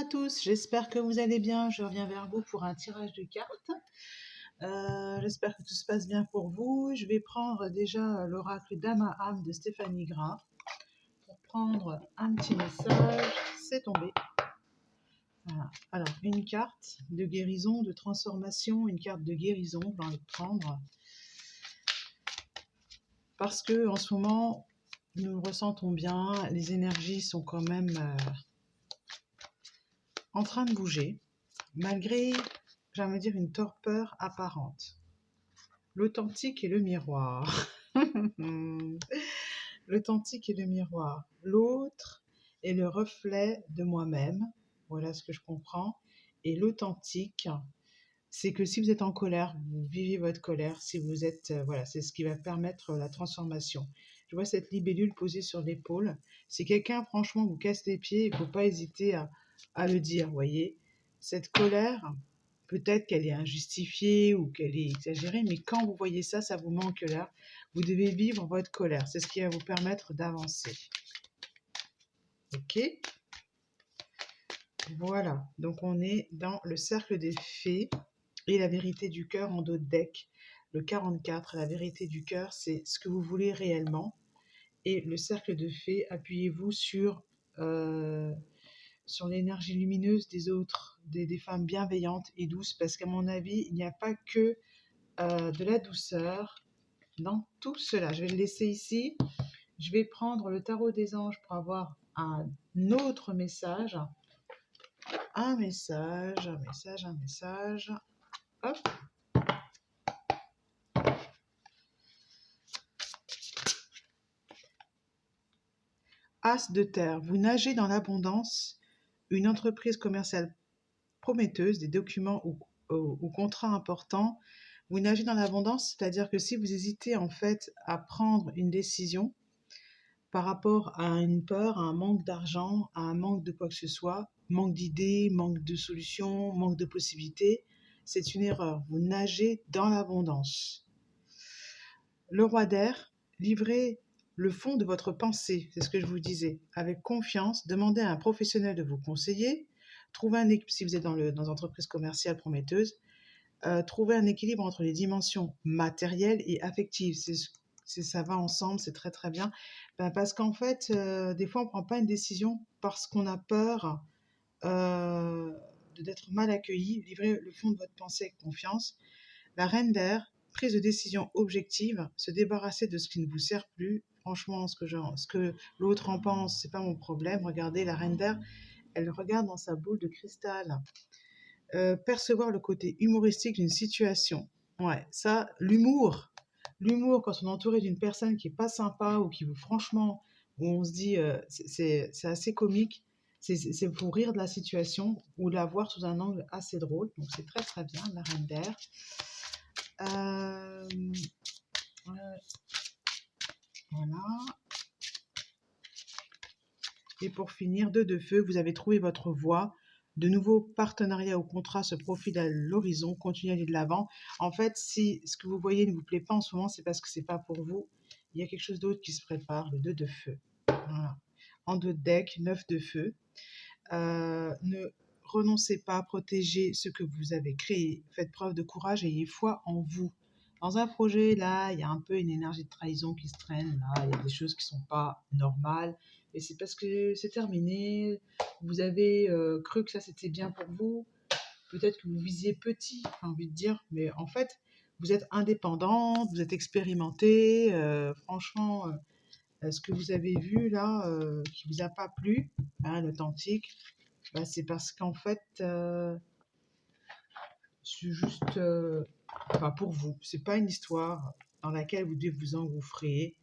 tous, j'espère que vous allez bien. Je reviens vers vous pour un tirage de cartes. J'espère que tout se passe bien pour vous. Je vais prendre déjà l'oracle d'âme à âme de Stéphanie Gras pour prendre un petit message. C'est tombé. Voilà. Alors, une carte de guérison, de transformation, une carte de guérison, je vais en prendre. Parce que en ce moment, nous le ressentons bien, les énergies sont quand même en train de bouger, malgré, j'aimerais dire, une torpeur apparente. L'authentique et le miroir. L'authentique et le miroir. L'autre est le reflet de moi-même. Voilà ce que je comprends. Et l'authentique, c'est que si vous êtes en colère, vous vivez votre colère. Si vous êtes, voilà, c'est ce qui va permettre la transformation. Je vois cette libellule posée sur l'épaule. Si quelqu'un, franchement, vous casse les pieds, il ne faut pas hésiter à le dire, voyez. Cette colère, peut-être qu'elle est injustifiée ou qu'elle est exagérée, mais quand vous voyez ça, ça vous met en colère. Vous devez vivre votre colère. C'est ce qui va vous permettre d'avancer. Ok ? Voilà. Donc, on est dans le cercle des fées et la vérité du cœur en dos de deck. Le 44, la vérité du cœur, c'est ce que vous voulez réellement. Et le cercle de fées, appuyez-vous sur l'énergie lumineuse des autres, des femmes bienveillantes et douces, parce qu'à mon avis, il n'y a pas que de la douceur dans tout cela. Je vais le laisser ici. Je vais prendre le tarot des anges pour avoir un autre message. Un message. Hop. As de terre, vous nagez dans l'abondance, une entreprise commerciale prometteuse, des documents ou contrats importants. Vous nagez dans l'abondance, c'est-à-dire que si vous hésitez en fait à prendre une décision par rapport à une peur, à un manque d'argent, à un manque de quoi que ce soit, manque d'idées, manque de solutions, manque de possibilités, c'est une erreur. Vous nagez dans l'abondance. Le roi d'air, livrez le fond de votre pensée, c'est ce que je vous disais, avec confiance, demandez à un professionnel de vous conseiller, trouvez un équilibre, si vous êtes dans une entreprise commerciale prometteuse, trouvez un équilibre entre les dimensions matérielles et affectives. Ça va ensemble, c'est très très bien. Parce qu'en fait, des fois, on ne prend pas une décision parce qu'on a peur d'être mal accueilli. Livrez le fond de votre pensée avec confiance. La reine d'air, prise de décision objective, se débarrasser de ce qui ne vous sert plus. Franchement, ce que l'autre en pense, c'est pas mon problème. Regardez, la reine d'air, elle regarde dans sa boule de cristal. Percevoir le côté humoristique d'une situation. Ouais, ça, l'humour, quand on est entouré d'une personne qui est pas sympa ou qui vous, franchement, où on se dit, c'est assez comique, c'est pour rire de la situation ou la voir sous un angle assez drôle. Donc c'est très très bien, la reine d'air. Voilà. Et pour finir, 2 de feu, vous avez trouvé votre voie. De nouveaux partenariats ou contrats se profilent à l'horizon. Continuez à aller de l'avant. En fait, si ce que vous voyez ne vous plaît pas en ce moment, c'est parce que c'est pas pour vous. Il y a quelque chose d'autre qui se prépare, le 2 de feu. Voilà. En 2 de deck, 9 de feu. Ne renoncez pas à protéger ce que vous avez créé. Faites preuve de courage et ayez foi en vous. Dans un projet, là, il y a un peu une énergie de trahison qui se traîne. Là, il y a des choses qui ne sont pas normales. Et c'est parce que c'est terminé. Vous avez cru que ça, c'était bien pour vous. Peut-être que vous visiez petit, j'ai envie de dire. Mais en fait, vous êtes indépendante, vous êtes expérimentée. Franchement, ce que vous avez vu là, qui vous a pas plu, hein, l'authentique, c'est parce qu'en fait, c'est juste pour vous. C'est pas une histoire dans laquelle vous devez vous engouffrer.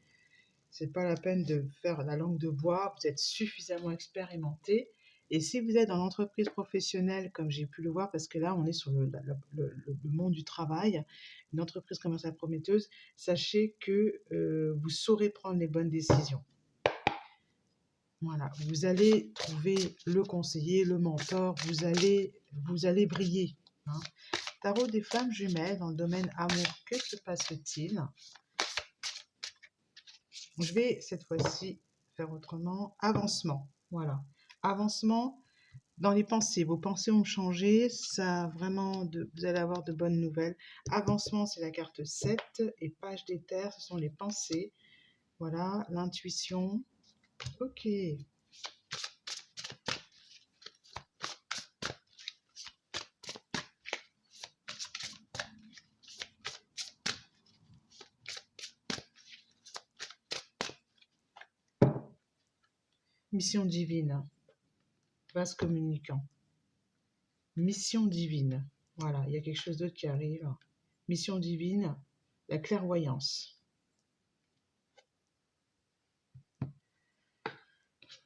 C'est pas la peine de faire la langue de bois. Vous êtes suffisamment expérimenté. Et si vous êtes dans l'entreprise professionnelle, comme j'ai pu le voir, parce que là, on est sur le monde du travail, une entreprise commerciale prometteuse, sachez que vous saurez prendre les bonnes décisions. Voilà, vous allez trouver le conseiller, le mentor, vous allez briller. Hein. Tarot des flammes jumelles dans le domaine amour, que se passe-t-il? Je vais cette fois-ci faire autrement. Avancement, voilà. Avancement, Dans les pensées, vos pensées ont changé, ça vraiment, vous allez avoir de bonnes nouvelles. Avancement, c'est la carte 7 et page d'éther, ce sont les pensées. Voilà, l'intuition. Ok. Mission divine, vase communicant. Mission divine. Voilà, il y a quelque chose d'autre qui arrive. Mission divine, la clairvoyance.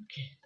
Ok.